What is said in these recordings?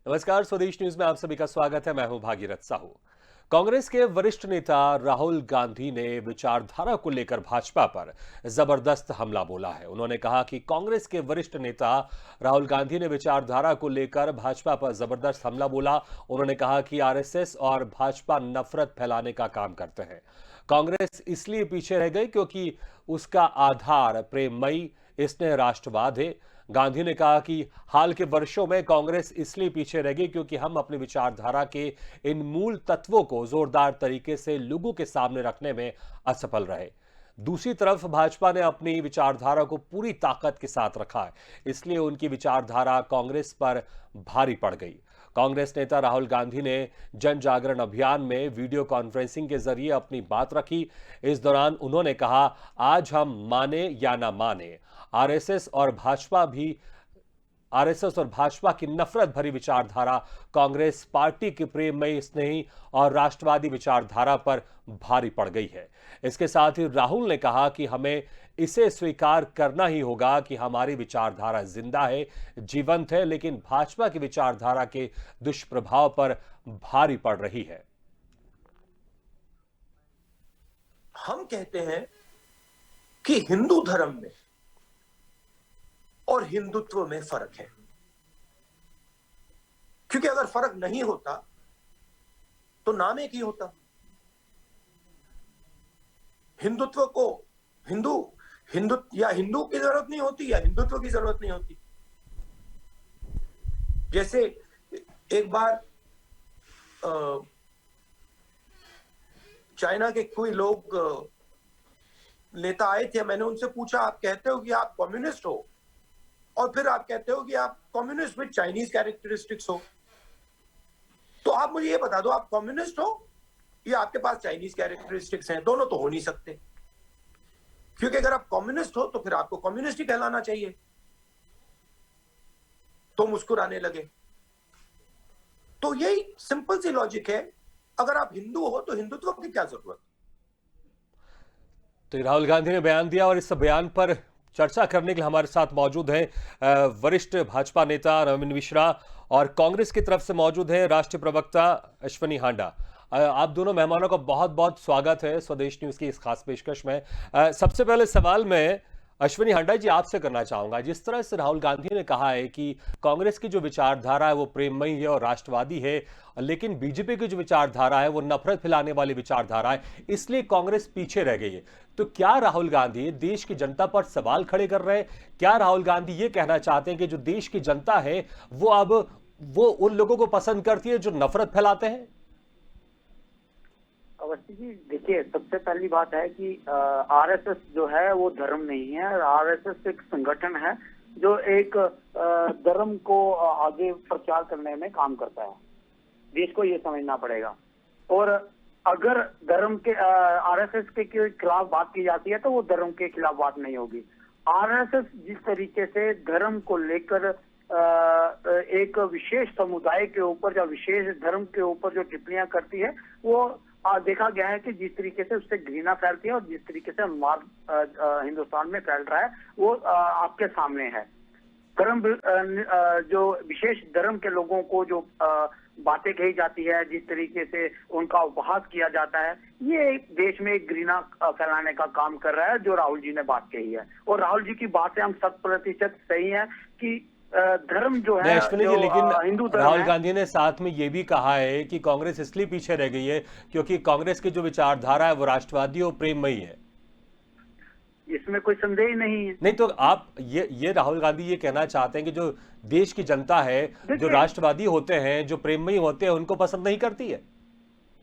नमस्कार, स्वदेश न्यूज में आप सभी का स्वागत है। मैं हूं भागीरथ साहू। कांग्रेस के वरिष्ठ नेता राहुल गांधी ने विचारधारा को लेकर भाजपा पर जबरदस्त हमला बोला है। उन्होंने कहा कि कांग्रेस के वरिष्ठ नेता राहुल गांधी ने विचारधारा को लेकर भाजपा पर जबरदस्त हमला बोला। उन्होंने कहा कि आरएसएस और भाजपा नफरत फैलाने का काम करते हैं। कांग्रेस इसलिए पीछे रह गई क्योंकि उसका आधार प्रेममयी इसने राष्ट्रवाद है। गांधी ने कहा कि हाल के वर्षों में कांग्रेस इसलिए पीछे रह गई क्योंकि हम अपनी विचारधारा के इन मूल तत्वों को जोरदार तरीके से लोगों के सामने रखने में असफल रहे। दूसरी तरफ भाजपा ने अपनी विचारधारा को पूरी ताकत के साथ रखा है, इसलिए उनकी विचारधारा कांग्रेस पर भारी पड़ गई। कांग्रेस नेता राहुल गांधी ने जन जागरण अभियान में वीडियो कॉन्फ्रेंसिंग के जरिए अपनी बात रखी। इस दौरान उन्होंने कहा, आज हम माने या ना माने, आरएसएस और भाजपा भी आरएसएस और भाजपा की नफरत भरी विचारधारा कांग्रेस पार्टी की प्रेममयी, स्नेही और राष्ट्रवादी विचारधारा पर भारी पड़ गई है। इसके साथ ही राहुल ने कहा कि हमें इसे स्वीकार करना ही होगा कि हमारी विचारधारा जिंदा है, जीवंत है, लेकिन भाजपा की विचारधारा के दुष्प्रभाव पर भारी पड़ रही है। हम कहते हैं कि हिंदू धर्म में और हिंदुत्व में फर्क है, क्योंकि अगर फर्क नहीं होता तो नाम एक ही होता। हिंदुत्व को हिंदू हिंदू या हिंदू की जरूरत नहीं होती या हिंदुत्व की जरूरत नहीं होती। जैसे एक बार चाइना के कोई लोग नेता आए थे, मैंने उनसे पूछा, आप कहते हो कि आप कम्युनिस्ट हो और फिर आप कहते हो कि आप कम्युनिस्ट विद चाइनीज कैरेक्टरिस्टिक्स हो, तो आप मुझे ये बता दो, आप कम्युनिस्ट हो या आपके पास चाइनीज कैरेक्टरिस्टिक्स हैं? दोनों तो हो नहीं सकते, क्योंकि अगर आप कम्युनिस्ट हो तो फिर आपको कम्युनिस्ट ही कहलाना चाहिए। तो मुस्कुराने लगे। तो यही सिंपल सी लॉजिक है, अगर आप हिंदू हो तो हिंदुत्व की क्या जरूरत? तो राहुल गांधी ने बयान दिया और इस बयान पर चर्चा करने के लिए हमारे साथ मौजूद हैं वरिष्ठ भाजपा नेता रविंद्र मिश्रा और कांग्रेस की तरफ से मौजूद हैं राष्ट्रीय प्रवक्ता अश्वनी हांडा। आप दोनों मेहमानों का बहुत बहुत स्वागत है स्वदेश न्यूज की इस खास पेशकश में। सबसे पहले सवाल मैं अश्वनी हांडा जी आपसे करना चाहूंगा। जिस तरह से राहुल गांधी ने कहा है कि कांग्रेस की जो विचारधारा है वो प्रेममयी है और राष्ट्रवादी है, लेकिन बीजेपी की जो विचारधारा है वो नफरत फैलाने वाली विचारधारा है, इसलिए कांग्रेस पीछे रह गई है। तो क्या राहुल गांधी देश की जनता पर सवाल खड़े कर रहे हैं? क्या राहुल गांधी ये कहना चाहते हैं कि जो देश की जनता है वो अब वो उन लोगों को पसंद करती है जो नफरत फैलाते हैं? अवस्थी जी, देखिए, सबसे पहली बात है कि आरएसएस जो है वो धर्म नहीं है। आरएसएस एक संगठन है जो एक धर्म को आगे प्रचार करने में काम करता है। देश को ये समझना पड़ेगा। और अगर धर्म के आरएसएस के खिलाफ बात की जाती है तो वो धर्म के खिलाफ बात नहीं होगी। आरएसएस जिस तरीके से धर्म को लेकर एक विशेष समुदाय के ऊपर या विशेष धर्म के ऊपर जो टिप्पणियां करती है, वो देखा गया है कि जिस तरीके से उससे घृणा फैलती है और जिस तरीके से उन्माद हिंदुस्तान में फैल रहा है वो आपके सामने है। धर्म जो विशेष धर्म के लोगों को जो बातें कही जाती है, जिस तरीके से उनका उपहास किया जाता है, ये देश में एक घृणा फैलाने का काम कर रहा है जो राहुल जी ने बात कही है। और राहुल जी की बात से हम 100% सही है कि धर्म जो है अश्विनी जी, लेकिन हिंदू धर्म राहुल है। गांधी ने साथ में यह भी कहा है कि कांग्रेस इसलिए पीछे रह गई है क्योंकि कांग्रेस की जो विचारधारा है वो राष्ट्रवादी और प्रेममयी है। इसमें कोई संदेह नहीं है। नहीं तो आप ये राहुल गांधी ये कहना चाहते हैं कि जो देश की जनता है, जो राष्ट्रवादी होते हैं, जो प्रेममयी होते हैं, उनको पसंद नहीं करती है?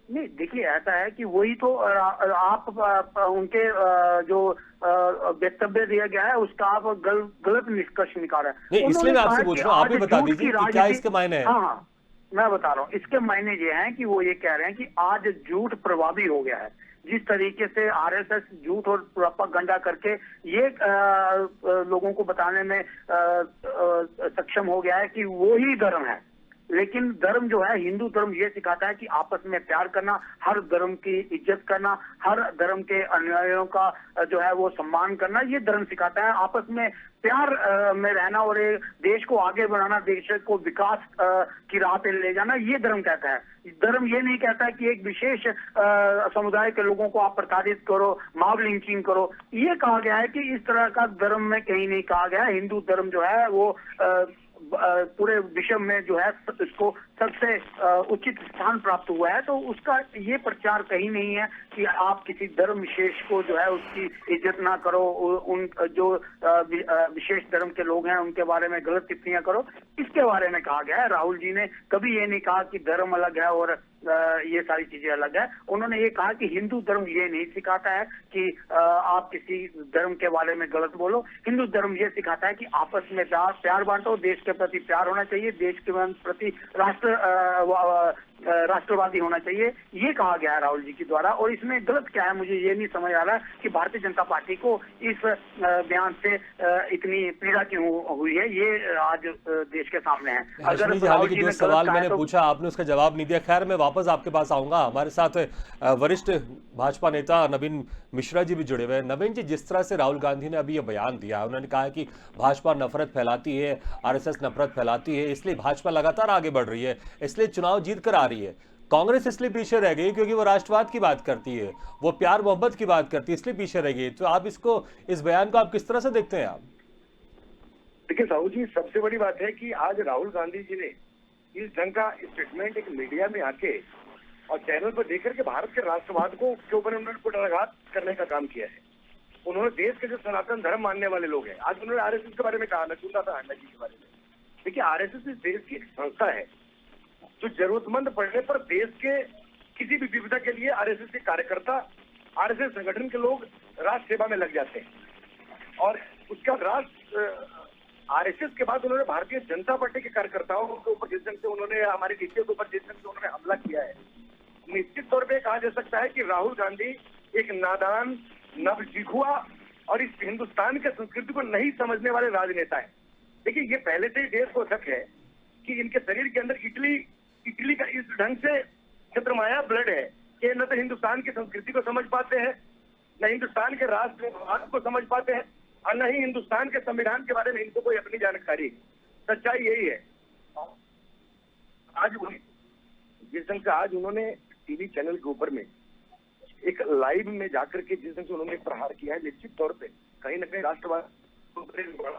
नहीं, देखिए, ऐसा है कि वही तो आप उनके जो वक्तव्य दिया गया है उसका आप गलत निष्कर्ष निकाल रहे हैं। नहीं, इसलिए मैं आपसे पूछ रहा हूं, आप ही बता दीजिए कि क्या इसके मायने हैं। हाँ, मैं बता रहा हूँ। इसके मायने ये हैं कि वो ये कह रहे हैं कि आज झूठ प्रभावी हो गया है। जिस तरीके से आरएसएस झूठ और प्रोपेगेंडा करके ये लोगों को बताने में सक्षम हो गया है कि वो ही धर्म है, लेकिन धर्म जो है, हिंदू धर्म ये सिखाता है कि आपस में प्यार करना, हर धर्म की इज्जत करना, हर धर्म के अनुयायियों का जो है वो सम्मान करना, ये धर्म सिखाता है। आपस में प्यार में रहना और एक देश को आगे बढ़ाना, देश को विकास की राह पे ले जाना, ये धर्म कहता है। धर्म ये नहीं कहता है कि एक विशेष समुदाय के लोगों को आप प्रताड़ित करो, मॉब लिंचिंग करो। ये कहा गया है कि इस तरह का धर्म में कहीं नहीं कहा गया है। हिंदू धर्म जो है वो पूरे विश्व में जो है इसको सबसे उचित स्थान प्राप्त हुआ है। तो उसका ये प्रचार कहीं नहीं है कि आप किसी धर्म विशेष को जो है उसकी इज्जत ना करो, उन जो विशेष धर्म के लोग हैं उनके बारे में गलत टिप्पणियां करो। इसके बारे में कहा गया है। राहुल जी ने कभी ये नहीं कहा कि धर्म अलग है और ये सारी चीजें अलग है। उन्होंने ये कहा कि हिंदू धर्म ये नहीं सिखाता है कि आप किसी धर्म के बारे में गलत बोलो। हिंदू धर्म ये सिखाता है कि आपस में प्यार बांटो, देश के प्रति प्यार होना चाहिए, देश के प्रति राष्ट्रवादी होना चाहिए। ये कहा गया है राहुल जी के द्वारा। और इसमें गलत क्या है, मुझे ये नहीं समझ आ रहा कि भारतीय जनता पार्टी को इस बयान से इतनी पीड़ा क्यों हुई है, ये आज देश के सामने है। अगर राहुल जी जो सवाल मैंने पूछा आपने उसका जवाब नहीं दिया। खैर मैं वापस आपके पास आऊंगा। हमारे साथ वरिष्ठ भाजपा नेता नवीन मिश्रा जी भी जुड़े हुए हैं। नवीन जी, जिस तरह से राहुल गांधी ने अभी ये बयान दिया, उन्होंने कहा कि भाजपा नफरत फैलाती है, आरएसएस नफरत फैलाती है, इसलिए भाजपा लगातार आगे बढ़ रही है, इसलिए चुनाव जीत कर आ रही है। कांग्रेस इसलिए पीछे रह गई क्योंकि वो राष्ट्रवाद की बात करती है, वो प्यार मोहब्बत की बात करती है, इसलिए पीछे रह गई। तो आप इसको, इस बयान को आप किस तरह से देखते हैं? आप देखिए साहू जी, सबसे बड़ी बात है कि आज राहुल गांधी जी ने इस ढंग का स्टेटमेंट एक मीडिया में आके और चैनल पर देकर के भारत के राष्ट्रवाद को के ऊपर उन्होंने कुठाराघात करने का काम किया है। उन्होंने देश के जो सनातन धर्म मानने वाले लोग हैं, आज उन्होंने आरएसएस के बारे में कहा। मैं सुन रहा था अन्ना जी के बारे में। देखिए, आरएसएस इस देश की एक संस्था है जो जरूरतमंद पड़ने पर देश के किसी भी विविधता के लिए आरएसएस के कार्यकर्ता, आरएसएस संगठन के लोग राष्ट्र सेवा में लग जाते हैं। और उसका आरएसएस के बाद उन्होंने भारतीय जनता पार्टी के कार्यकर्ताओं के ऊपर जिस ढंग से उन्होंने, हमारे नीतियों के ऊपर जिस ढंग से उन्होंने हमला किया है, निश्चित तौर पे कहा जा सकता है कि राहुल गांधी एक नादान, नवजिघुआ और इस हिंदुस्तान के संस्कृति को नहीं समझने वाले राजनेता है। देखिए, ये पहले से ही देश को शक है कि इनके शरीर के अंदर इटली का इस ढंग से छत्रमाया ब्लड है कि न तो हिंदुस्तान की संस्कृति को समझ पाते हैं, न हिंदुस्तान के राष्ट्रवाद को समझ पाते हैं, और न ही हिंदुस्तान के संविधान के बारे में इनको कोई अपनी जानकारी। सच्चाई यही है। आज जिस ढंग से आज उन्होंने टीवी चैनल के ऊपर में एक लाइव में जाकर के जिस ढंग से उन्होंने प्रहार किया है, निश्चित तौर पे कहीं न कहीं राष्ट्रवाद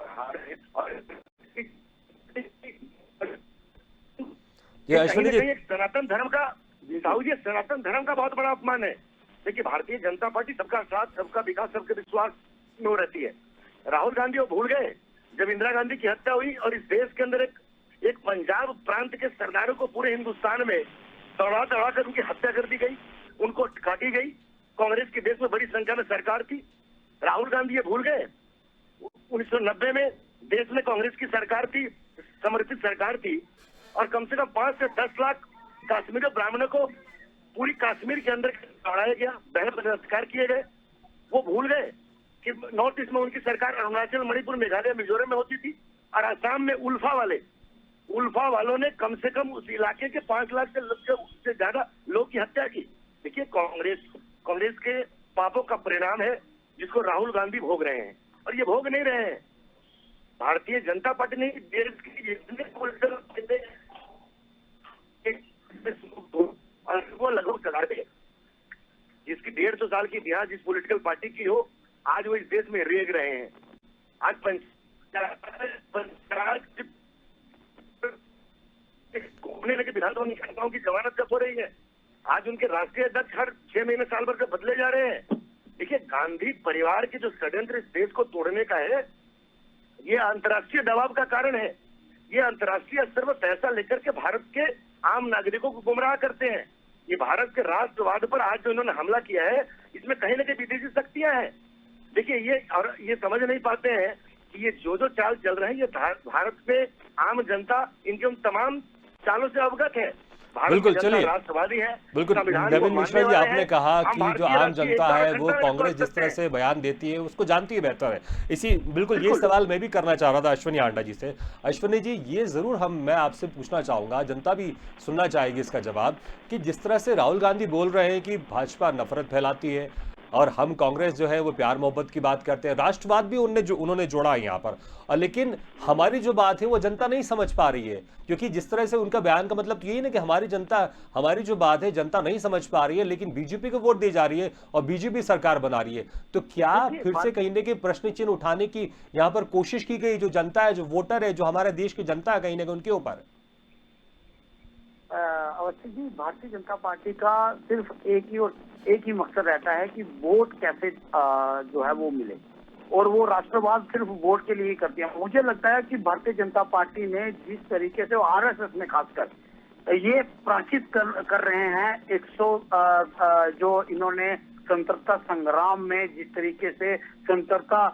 हार है। और एक सनातन धर्म का, साहू जी, सनातन धर्म का बहुत बड़ा अपमान है। देखिए, भारतीय जनता पार्टी सबका साथ, सबका विकास, सबके विश्वास में हो रहती है। राहुल गांधी वो भूल गए जब इंदिरा गांधी की हत्या हुई और इस देश के अंदर एक पंजाब प्रांत के सरदारों को पूरे हिंदुस्तान में दौड़ा दौड़ा कर उनकी हत्या कर दी गई, उनको काटी गई। कांग्रेस के देश में बड़ी संख्या में सरकार थी। राहुल गांधी ये भूल गए 1990 में देश में कांग्रेस की सरकार थी, समर्थित सरकार थी, और कम से कम 5 से 10 लाख कश्मीरी ब्राह्मणों को पूरी कश्मीर के अंदर दौड़ाया गया, बलात्कार किए गए। वो भूल गए कि नॉर्थ ईस्ट में उनकी सरकार अरुणाचल, मणिपुर, मेघालय, मिजोरम में होती थी, और आसाम में उल्फा वालों ने कम से कम उस इलाके के 5 लाख से ज्यादा लोग की हत्या की। देखिए, कांग्रेस के पापों का परिणाम है जिसको राहुल गांधी भोग रहे हैं, और ये भोग नहीं रहे हैं। भारतीय जनता पार्टी ने देश की वो लगभग कगार पे, जिसकी 150 साल की इतिहास जिस पॉलिटिकल पार्टी की हो, आज वो इस देश में रेग रहे हैं। आज घूमने लगे विधानसभा नेताओं की जमानत कब हो रही है। आज उनके राष्ट्रीय अध्यक्ष हर 6 महीने, साल भर से बदले जा रहे हैं। देखिए, गांधी परिवार के जो षड्यंत्र इस देश को तोड़ने का है, ये अंतर्राष्ट्रीय दबाव का कारण है। ये अंतर्राष्ट्रीय स्तर पर पैसा लेकर के भारत के आम नागरिकों को गुमराह करते हैं। ये भारत के राष्ट्रवाद पर आज जो इन्होंने हमला किया है, इसमें कहीं न कहीं विदेशी शक्तियां हैं। देखिए, ये समझ नहीं पाते हैं कि ये जो चाल चल रहे हैं, ये भारत में आम जनता इनके उन तमाम चालों से अवगत है। भारत बिल्कुल, की जनता चलिए। राष्ट्रवादी है, बिल्कुल, संविधान को नवीन मिश्रा मानने जी, वाले आपने हैं। कहा हम कि जो भारतीय आम राष्ट्रीय जनता एकता है और वो अखंडता को कांग्रेस समझ जिस सकते तरह हैं। से बयान देती है उसको जानती है बेहतर है। इसी बिल्कुल ये बिल्कुल। सवाल मैं भी करना चाह रहा था अश्विनी आंडा जी से। अश्विनी जी, ये ज़रूर मैं आपसे पूछना चाहूँगा, जनता भी सुनना चाहेगी इसका जवाब, कि जिस तरह से राहुल गांधी बोल रहे हैं कि भाजपा नफरत फैलाती है और हम कांग्रेस जो है वो प्यार मोहब्बत की बात करते हैं, राष्ट्रवाद भी उन्होंने जोड़ा है यहाँ पर, और लेकिन हमारी जो बात है वो जनता नहीं समझ पा रही है, क्योंकि जिस तरह से उनका बयान का मतलब तो यही ना कि हमारी जो बात है जनता नहीं समझ पा रही है, लेकिन बीजेपी को वोट दी जा रही है और बीजेपी सरकार बना रही है। तो क्या देखिए, फिर से कहीं ना कहीं प्रश्न चिन्ह उठाने की यहाँ पर कोशिश की गई, जो जनता है, जो वोटर है, जो हमारे देश की जनता है, कहीं ना कहीं उनके ऊपर? अवस्थी जी, भारतीय जनता पार्टी का सिर्फ एक ही मकसद रहता है कि वोट कैसे जो है वो मिले, और वो राष्ट्रवाद सिर्फ वोट के लिए ही करती है। मुझे लगता है कि भारतीय जनता पार्टी ने जिस तरीके से आरएसएस में खासकर ये प्राचित कर रहे हैं 100 जो इन्होंने स्वतंत्रता संग्राम में जिस तरीके से स्वतंत्रता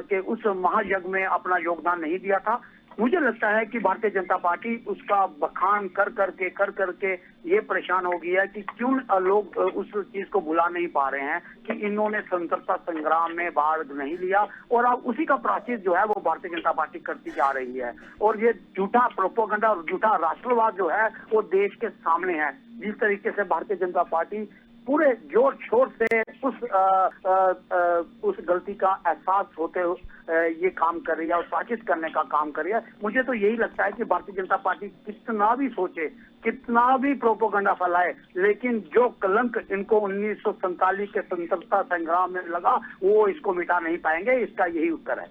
के उस महायज्ञ में अपना योगदान नहीं दिया था, मुझे लगता है कि भारतीय जनता पार्टी उसका बखान कर करके ये परेशान हो गई है कि क्यों लोग उस चीज को भुला नहीं पा रहे हैं कि इन्होंने स्वतंत्रता संग्राम में भाग नहीं लिया, और अब उसी का प्राचित जो है वो भारतीय जनता पार्टी करती जा रही है। और ये झूठा प्रोपोगंडा और झूठा राष्ट्रवाद जो है वो देश के सामने है। जिस तरीके से भारतीय जनता पार्टी पूरे जोर शोर से उस गलती का एहसास होते ये काम कर रही है और साजिश करने का काम कर रही है, मुझे तो यही लगता है कि भारतीय जनता पार्टी कितना भी सोचे, कितना भी प्रोपोगंडा फैलाए, लेकिन जो कलंक इनको 1947 के स्वतंत्रता संग्राम में लगा वो इसको मिटा नहीं पाएंगे। इसका यही उत्तर है।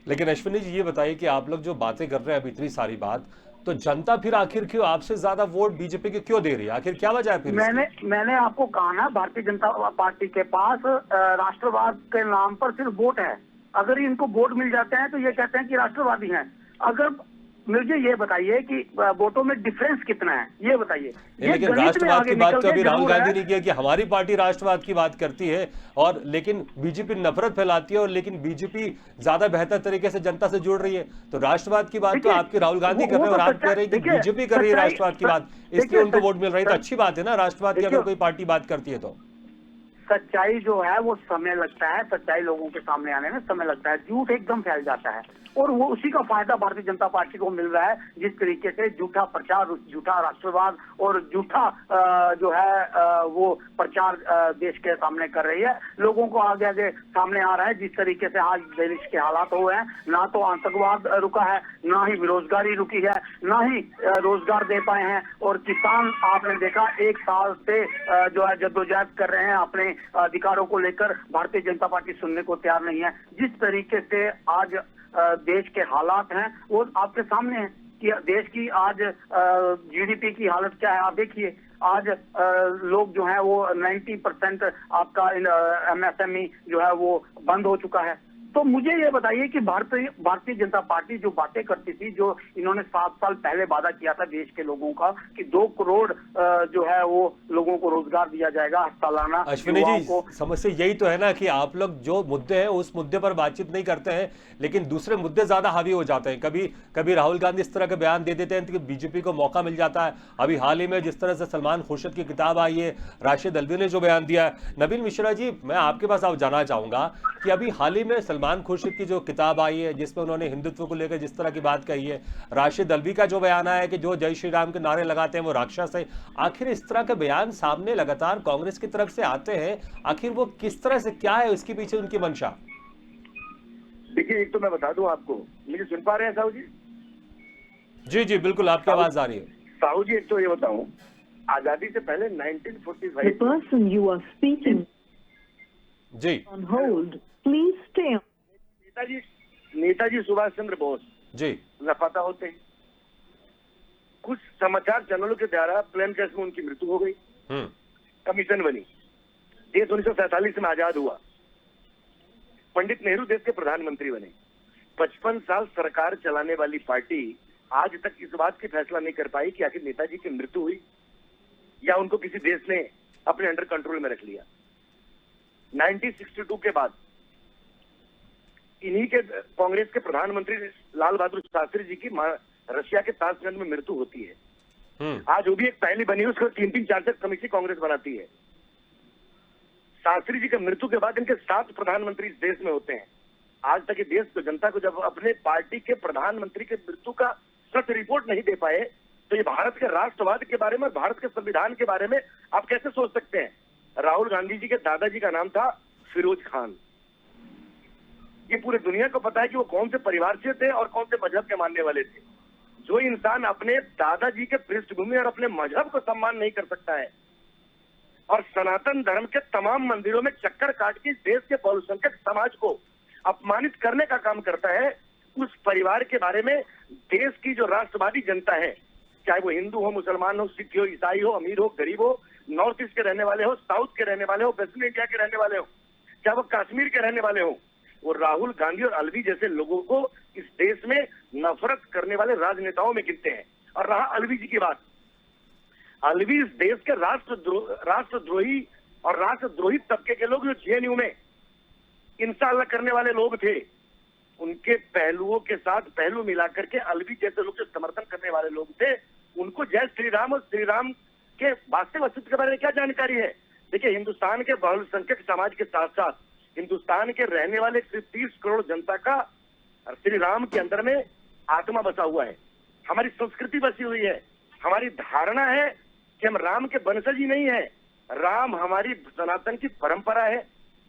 लेकिन अश्विनी जी, ये बताइए कि आप लोग जो बातें कर रहे हैं, अब इतनी सारी बात, तो जनता फिर आखिर क्यों आपसे ज्यादा वोट बीजेपी के क्यों दे रही है? आखिर क्या वजह है फिर इसकी? मैंने आपको कहा ना, भारतीय जनता पार्टी के पास राष्ट्रवाद के नाम पर सिर्फ वोट है। अगर इनको वोट मिल जाते हैं तो ये कहते हैं कि राष्ट्रवादी हैं। अगर मुझे ये बताइए कि वोटों में डिफरेंस कितना है, ये बताइए। लेकिन राष्ट्रवाद की बात तो अभी राहुल गांधी ने किया कि हमारी पार्टी राष्ट्रवाद की बात करती है, और लेकिन बीजेपी नफरत फैलाती है, और लेकिन बीजेपी ज्यादा बेहतर तरीके से जनता से जुड़ रही है। तो राष्ट्रवाद की बात तो आपके राहुल गांधी कर रहे हैं और आप कह रहे हैं कि बीजेपी कर रही है राष्ट्रवाद की बात, इसलिए उनको वोट मिल रही है। तो अच्छी बात है ना, राष्ट्रवाद की अगर कोई पार्टी बात करती है तो। सच्चाई जो है वो समय लगता है, सच्चाई लोगों के सामने आने में समय लगता है, झूठ एकदम फैल जाता है, और वो उसी का फायदा भारतीय जनता पार्टी को मिल रहा है। जिस तरीके से झूठा प्रचार, झूठा राष्ट्रवाद और झूठा जो है वो प्रचार देश के सामने कर रही है, लोगों को आगे आगे सामने आ रहा है। जिस तरीके से आज देश के हालात हुए हैं, ना तो आतंकवाद रुका है, ना ही बेरोजगारी रुकी है, ना ही रोजगार दे पाए हैं, और किसान आपने देखा 1 साल से जो है जद्दोजहद कर रहे हैं अपने अधिकारों को लेकर। भारतीय जनता पार्टी सुनने को तैयार नहीं है। जिस तरीके से आज देश के हालात हैं वो आपके सामने है कि देश की आज जीडीपी की हालत क्या है। आप देखिए, आज लोग जो है वो 90% आपका एमएसएमई जो है वो बंद हो चुका है। तो मुझे ये बताइए कि भारतीय जनता पार्टी जो बातें करती थी, जो इन्होंने 7 साल पहले वादा किया था देश के लोगों का कि 2 करोड़ जो है वो लोगों को रोजगार दिया जाएगा सालाना। अश्विनी जी, समस्या यही तो है ना कि आप लोग जो मुद्दे हैं उस मुद्दे पर बातचीत नहीं करते हैं, लेकिन दूसरे मुद्दे ज्यादा हावी हो जाते हैं। कभी राहुल गांधी इस तरह के बयान दे देते हैं कि बीजेपी को मौका मिल जाता है। अभी हाल ही में जिस तरह से सलमान खुर्शीद की किताब आई है, राशिद अल्वी ने जो बयान दिया है। नवीन मिश्रा जी, मैं आपके पास आप जानना चाहूंगा कि अभी हाल ही में सलमान खुर्शीद की जो किताब आई है जिसमें उन्होंने हिंदुत्व को लेकर जिस तरह की बात कही है, राशिद अल्वी का जो बयान आया है कि जो जय श्री राम के नारे लगाते हैं वो राक्षस है, आखिर इस तरह के बयान सामने लगातार कांग्रेस की तरफ से आते हैं, आखिर वो किस तरह से, क्या है उसके पीछे उनकी मंशा? देखिए, एक तो मैं बता दूं आपको, मुझे सुन पा रहे हैं साहू जी? जी जी बिल्कुल, आपकी आवाज आ रही है साहू जी। एक तो ये बताऊं, आजादी से पहले 1945 The person you are speaking ji on hold, please stay. Netaji Subhash Chandra Bose ji लापता होते हैं। कुछ समाचार चैनलों के द्वारा प्लेन क्रैश में उनकी मृत्यु हो गई। कमीशन बनी, देश 1947 में आजाद हुआ। पंडित नेहरू देश के प्रधानमंत्री बने। 55 साल सरकार चलाने वाली पार्टी आज तक इस बात की फैसला नहीं कर पाई कि आखिर नेताजी की मृत्यु हुई या उनको किसी देश ने अपने अंडर कंट्रोल में रख लिया। 1962 के बाद इन्हीं के कांग्रेस के प्रधानमंत्री लाल बहादुर शास्त्री जी की रशिया के ताशकंद में मृत्यु होती है। आज वो भी एक पहली बनी है, उसको 3-3 4-4 कमेटी कांग्रेस बनाती है। शास्त्री जी की मृत्यु के बाद इनके 7 प्रधानमंत्री इस देश में होते हैं। आज तक ये देश को, जनता को जब अपने पार्टी के प्रधानमंत्री के मृत्यु का सच रिपोर्ट नहीं दे पाए, तो ये भारत के राष्ट्रवाद के बारे में, भारत के संविधान के बारे में आप कैसे सोच सकते हैं? राहुल गांधी जी के दादाजी का नाम था फिरोज खान। ये पूरे दुनिया को पता है कि वो कौन से परिवार से थे और कौन से मजहब के मानने वाले थे। जो इंसान अपने दादाजी के पृष्ठभूमि और अपने मजहब को सम्मान नहीं कर सकता है और सनातन धर्म के तमाम मंदिरों में चक्कर काट के देश के बहुसंख्यक समाज को अपमानित करने का काम करता है, उस परिवार के बारे में देश की जो राष्ट्रवादी जनता है, चाहे वो हिंदू हो, मुसलमान हो, सिख हो, ईसाई हो, अमीर हो, गरीब हो, नॉर्थ ईस्ट के रहने वाले हो, साउथ के रहने वाले हो, वेस्टर्न इंडिया के रहने वाले हो, चाहे वो कश्मीर के रहने वाले हो, वो राहुल गांधी और अलवी जैसे लोगों को इस देश में नफरत करने वाले राजनेताओं में गिनते हैं। और रहा अलवी जी की बात, अलवी इस देश के राष्ट्रद्रोही और राष्ट्रद्रोही तबके के लोग जो जेएनयू में इंसाल्लाह करने वाले लोग थे, उनके पहलुओं के साथ पहलू मिलाकर के अलवी जैसे लोग जो समर्थन करने वाले लोग थे, उनको जय श्री राम और श्री राम के वास्तविक अस्तित्व के बारे में क्या जानकारी है? देखिए, हिंदुस्तान के बहुसंख्यक समाज के साथ साथ हिंदुस्तान के रहने वाले सिर्फ 30 करोड़ जनता का श्री राम के अंदर में आत्मा बसा हुआ है। हमारी संस्कृति बसी हुई है। हमारी धारणा है कि हम राम के वंशज ही नहीं है। राम हमारी सनातन की परंपरा है,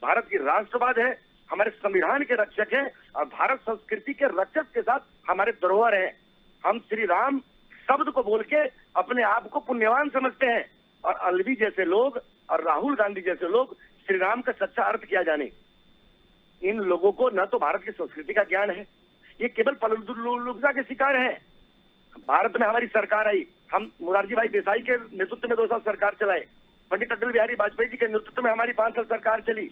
भारत की राष्ट्रवाद है, हमारे संविधान के रक्षक हैं और भारत संस्कृति के रक्षक के साथ हमारे धरोहर है। हम श्री राम शब्द को बोल के अपने आप को पुण्यवान समझते हैं और अलवी जैसे लोग और राहुल गांधी जैसे लोग श्री राम का सच्चा अर्थ किया जाने। इन लोगों को न तो भारत की संस्कृति का ज्ञान है, ये केवल पलटूलुपजा के शिकार हैं। भारत में हमारी सरकार आई, हम मोरारजी भाई देसाई के नेतृत्व में 2 साल सरकार चलाए, पंडित अटल बिहारी वाजपेयी जी के नेतृत्व में हमारी 5 साल सरकार चली,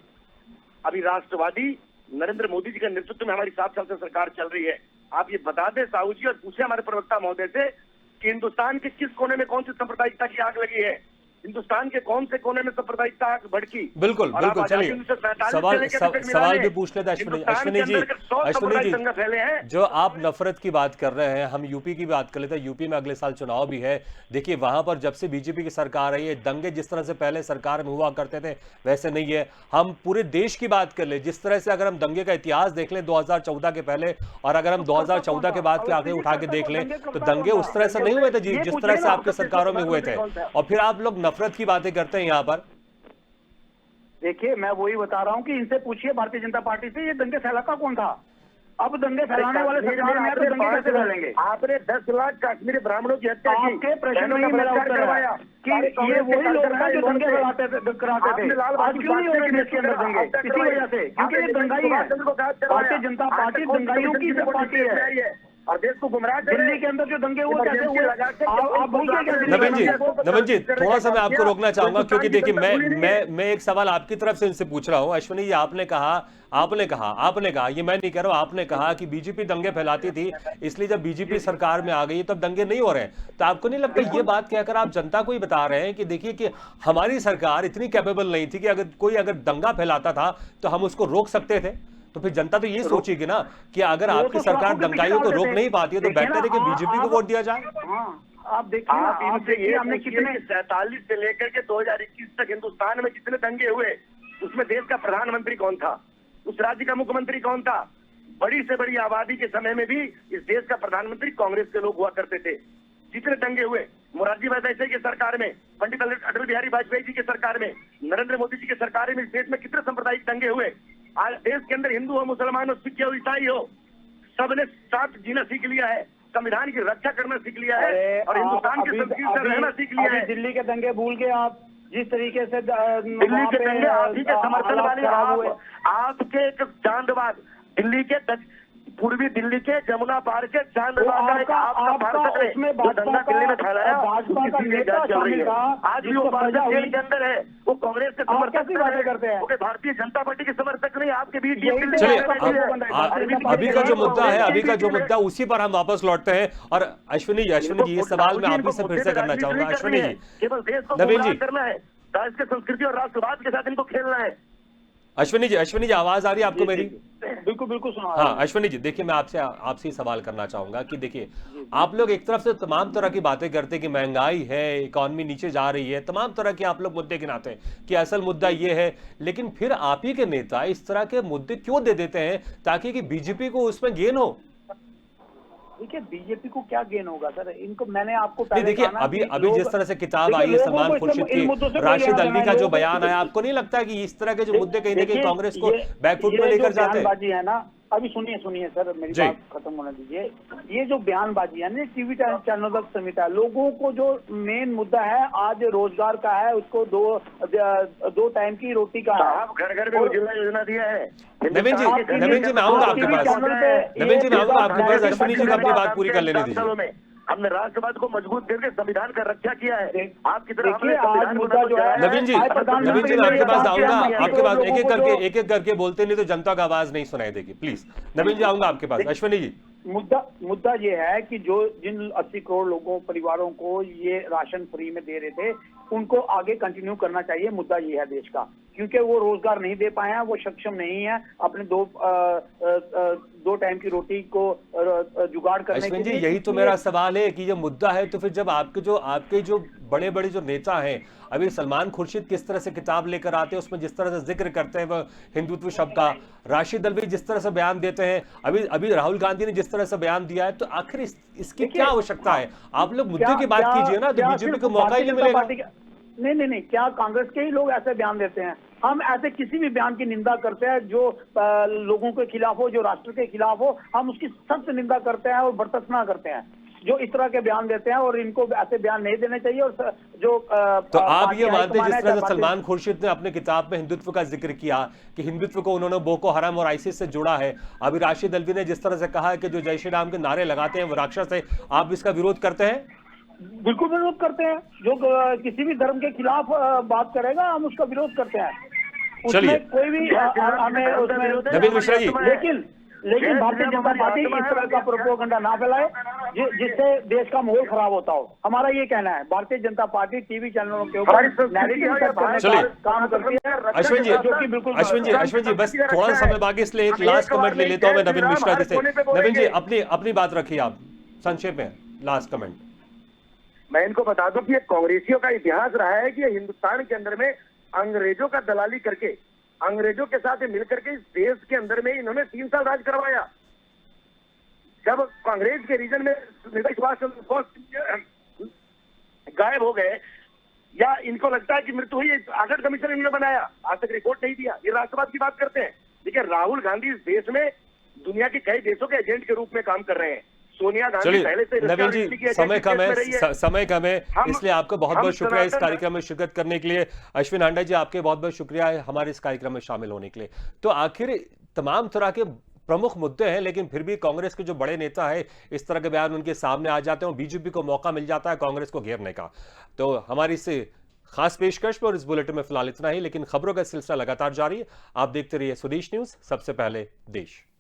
अभी राष्ट्रवादी नरेंद्र मोदी जी के नेतृत्व में हमारी 7 साल से सरकार चल रही है। आप ये बता दें साहू जी और पूछे हमारे प्रवक्ता महोदय से कि हिंदुस्तान के किस कोने में कौन सी सांप्रदायिकता की आग लगी है, हिंदुस्तान के कौन से कोने में सांप्रदायिकता आग भड़की। बिल्कुल बिल्कुल, चलिए सवाल भी पूछ लेते अश्विनी जी, फैले हैं। जो आप नफरत की बात कर रहे हैं, हम यूपी की बात कर लेते हैं। यूपी में अगले साल चुनाव भी है। देखिए, वहां पर जब से बीजेपी की सरकार आई है, दंगे जिस तरह से पहले सरकार में हुआ करते थे वैसे नहीं है। हम पूरे देश की बात कर ले, जिस तरह से अगर हम दंगे का इतिहास देख लें 2014 के पहले और अगर हम 2014 के बाद के आंकड़े उठा के देख लें तो दंगे उस तरह से नहीं हुए थे जिस तरह से आपकी सरकारों में हुए थे, और फिर आप लोग नफरत की बातें करते हैं यहाँ पर। देखिए, मैं वही बता रहा हूँ कि इनसे पूछिए भारतीय जनता पार्टी से, ये दंगे फैलाता कौन था? अब दंगे फैलाने वाले सरकार में तो दंगे कैसे फैलेंगे? आपने 10 लाख कश्मीरी ब्राह्मणों की हत्या की। आपके प्रश्न में ही मेरा उत्तर है कि ये वही लोग हैं जो दंगे कराते थे। आज क्यों नहीं हो रहे देश के अंदर दंगे? इसी वजह से, क्योंकि ये दंगाई है। भारतीय जनता पार्टी दंगाइयों की पार्टी है और देश को गुमराह दिल्ली के अंदर जो दंगे हुए कैसे हुए? आप बोलते क्या? नवीन जी थोड़ा सा मैं आपको रोकना चाहूंगा, क्योंकि देखिए मैं एक सवाल आपकी तरफ से इनसे पूछ रहा हूं। अश्विनी जी, आपने कहा, ये मैं नहीं कह रहा हूं, आपने कहा कि बीजेपी दंगे फैलाती थी, इसलिए जब बीजेपी सरकार में आ गई तब दंगे नहीं हो रहे हैं। तो आपको नहीं लगता ये बात कहकर आप जनता को ही बता रहे हैं कि देखिए कि हमारी सरकार इतनी कैपेबल नहीं थी कि अगर दंगा फैलाता था तो हम उसको रोक सकते थे? तो फिर जनता तो ये सोचेगी ना कि अगर आपकी सरकार दंगाइयों को रोक नहीं पाती है तो बेहतर है कि बीजेपी को वोट दिया जाए। आप देखिए, हमने कितने 47 से लेकर के 2021 तक हिंदुस्तान में जितने दंगे हुए, उसमें देश का प्रधानमंत्री कौन था, उस राज्य का मुख्यमंत्री कौन था? बड़ी से बड़ी आबादी के समय में भी इस देश का प्रधानमंत्री कांग्रेस के लोग हुआ करते थे। जितने दंगे हुए मोरारजी भाई देसाई की सरकार में, पंडित अटल बिहारी वाजपेयी जी की सरकार में, नरेंद्र मोदी जी की सरकार में, इस देश में कितने सांप्रदायिक दंगे हुए। आज देश के अंदर हिंदू हो, मुसलमान हो, सिख हो, ईसाई हो, सबने साथ जीना सीख लिया है, संविधान की रक्षा करना सीख लिया है और हिंदुस्तान की संस्कृति से रहना सीख लिया है। दिल्ली के दंगे भूल गए आप? जिस तरीके से दिल्ली के दंगे आप ही के समर्थन वाले आपके एक चांदबाद दिल्ली के पूर्वी दिल्ली के जमुना पार के चांदबाद का एक दंगा दिल्ली में फैलाया, भाजपा का नेता शामिल था, आज भी वो जेल के अंदर है, वो कांग्रेस के समर्थक करते हैं, वो भारतीय जनता पार्टी के समर्थक नहीं, आपके बीच। चलिए, अभी का जो मुद्दा उसी पर हम वापस लौटते हैं। और अश्विनी जी ये सवाल मैं आप ही से फिर से करना चाहूंगा। अश्विनी जी, केवल देश को गुमराह करना है, देश के संस्कृति और राष्ट्रवाद के साथ इनको खेलना है। अश्विनी जी आवाज आ रही है आपको मेरी? बिल्कुल बिल्कुल बिल्कुल सुना। हाँ अश्विनी जी, देखिए मैं आपसे ही सवाल करना चाहूंगा कि देखिए आप लोग एक तरफ से तमाम तरह की बातें करते हैं कि महंगाई है, इकॉनमी नीचे जा रही है, तमाम तरह के आप लोग मुद्दे गिनाते हैं कि असल मुद्दा ये है, लेकिन फिर आप ही के नेता इस तरह के मुद्दे क्यों दे देते हैं ताकि कि बीजेपी को उसमें गेन हो? देखिए बीजेपी को क्या गेन होगा सर, इनको मैंने आपको नहीं पहले देखिए, कहा ना अभी कि अभी जिस तरह से किताब आई है लोगों सलमान को खुर्शीद इन मुद्दों से की, कोई राशिद लेना अल्वी देना का है, जो लोगों बयान को- आया, आपको नहीं लगता कि इस तरह के जो मुद्दे कहीं ना कहीं देखिए, कांग्रेस को ये- बैकफुट में ये लेकर जो जाते हैं? बयानबाजी है ना, अभी सुनिए सर, मेरी जी। बात खत्म होने दीजिए। ये जो बयानबाजी है ना, टीवी चैनल तक सीमित है। लोगों को जो मेन मुद्दा है आज रोजगार का है, उसको दो टाइम की रोटी का है। साहब घर घर में और- उज्ज्वला योजना दिया है। नवीन जी, आप टीवी- नवीन जी मैं आऊंगा आप आपके टीवी पास। चैनल पे नवीन जी, मैं ये आऊंगा आपके पास। बात- अश्विनी जी को अपनी बात पूरी कर लेने दीजिए। सालों में हमने राष्ट्रवाद को मजबूत करके संविधान का रक्षा किया है। आपकी तरह हमने देखिए, आज संविधान को मुद्दा जो है- नवीन जी, प्रधानमंत्री नवीन जी मैं आपके पास ने आऊंगा, बात किया, आपके पास लोगों एक को जो- एक करके बोलते नहीं तो जनता का आवाज नहीं सुनाई देगी, प्लीज। नवीन जी आऊंगा आपके पास। अश्विनी जी, मुद्दा ये है कि जो जिन 80 करोड़ लोगों परिवारों को ये राशन फ्री में दे रहे थे, उनको आगे कंटिन्यू करना चाहिए। मुद्दा ये है देश का, क्योंकि वो रोजगार नहीं दे पाए हैं, वो सक्षम नहीं है अपने दो टाइम की रोटी को जुगाड़ करने के अश्विन जी, लिए। यही तो मेरा सवाल है कि ये मुद्दा है तो फिर जब आपके जो बड़े बड़े जो नेता हैं, अभी सलमान खुर्शीद किस तरह से किताब लेकर आते हैं, उसमें जिस तरह से जिक्र करते हैं वह हिंदुत्व शब्द का, राशिद अल्वी जिस तरह से बयान देते हैं, अभी राहुल गांधी ने जिस तरह से बयान दिया है, तो आखिर इसकी क्या आवश्यकता है? आप लोग मुद्दे की बात कीजिए ना, तो बीजेपी को मौका ही नहीं मिलेगा। नहीं, क्या कांग्रेस के ही लोग ऐसे बयान देते हैं? हम ऐसे किसी भी बयान की निंदा करते हैं जो लोगों के खिलाफ हो, जो राष्ट्र के खिलाफ हो, हम उसकी सख्त निंदा करते हैं और बर्तरफना करते हैं जो इस तरह के बयान देते हैं, और इनको ऐसे बयान नहीं देने चाहिए। और जो तो आप ये मानते हैं जिस तरह से सलमान खुर्शीद ने अपने किताब में हिंदुत्व का जिक्र किया कि हिंदुत्व को उन्होंने बोको हराम और आईसिस से जोड़ा है, अभी राशिद अल्वी ने जिस तरह से कहा है कि जो जय श्री राम के नारे लगाते हैं वो राक्षस है, आप इसका विरोध करते हैं? बिल्कुल विरोध करते हैं। जो किसी भी धर्म के खिलाफ बात करेगा, हम उसका विरोध करते हैं। चलिए। उसमें कोई भी हमें उसमें नवीन मिश्रा जी। लेकिन भारतीय जनता पार्टी इस तरह का प्रोपेगेंडा ना फैलाए जिससे देश का माहौल खराब होता हो। हमारा ये कहना है, भारतीय जनता पार्टी टीवी चैनलों के ऊपर नैरेटिव सेट करने चलिए। का काम करती है। अश्विन जी, जो कि बिल्कुल अश्विन जी बस थोड़ा सा समय बाकी, इसलिए एक लास्ट कमेंट ले लेता हूं मैं नवीन मिश्रा जी से। नवीन जी अपनी बात रखिए आप संक्षेप में, लास्ट कमेंट। मैं इनको बता दूं कि ये कांग्रेसियों का इतिहास रहा है कि हिंदुस्तान के अंदर में अंग्रेजों का दलाली करके, अंग्रेजों के साथ मिलकर के इस देश के अंदर में इन्होंने 3 साल राज करवाया। जब कांग्रेस के रीजन में नेताजी सुभाष चंद्र बोस गायब हो गए या इनको लगता है कि मृत्यु हुई, आगट कमीशन इन्होंने बनाया, आज तक रिपोर्ट नहीं दिया। ये राष्ट्रवाद की बात करते हैं। देखिए राहुल गांधी इस देश में दुनिया के कई देशों के एजेंट के रूप में काम कर रहे हैं। सोनिया गांधी पहले से नवीन जी, समय कम है, इसलिए आपका बहुत बहुत शुक्रिया इस कार्यक्रम में शिरकत करने के लिए। अश्विन हांडा जी, आपके बहुत बहुत शुक्रिया है हमारे इस कार्यक्रम में शामिल होने के लिए। तो आखिर तमाम तरह के प्रमुख मुद्दे हैं, लेकिन फिर भी कांग्रेस के जो बड़े नेता है इस तरह के बयान उनके सामने आ जाते हैं और बीजेपी को मौका मिल जाता है कांग्रेस को घेरने का। तो हमारी इस खास पेशकश पर इस बुलेटिन में फिलहाल इतना ही, लेकिन खबरों का सिलसिला लगातार जारी है। आप देखते रहिए स्वदेश न्यूज, सबसे पहले देश।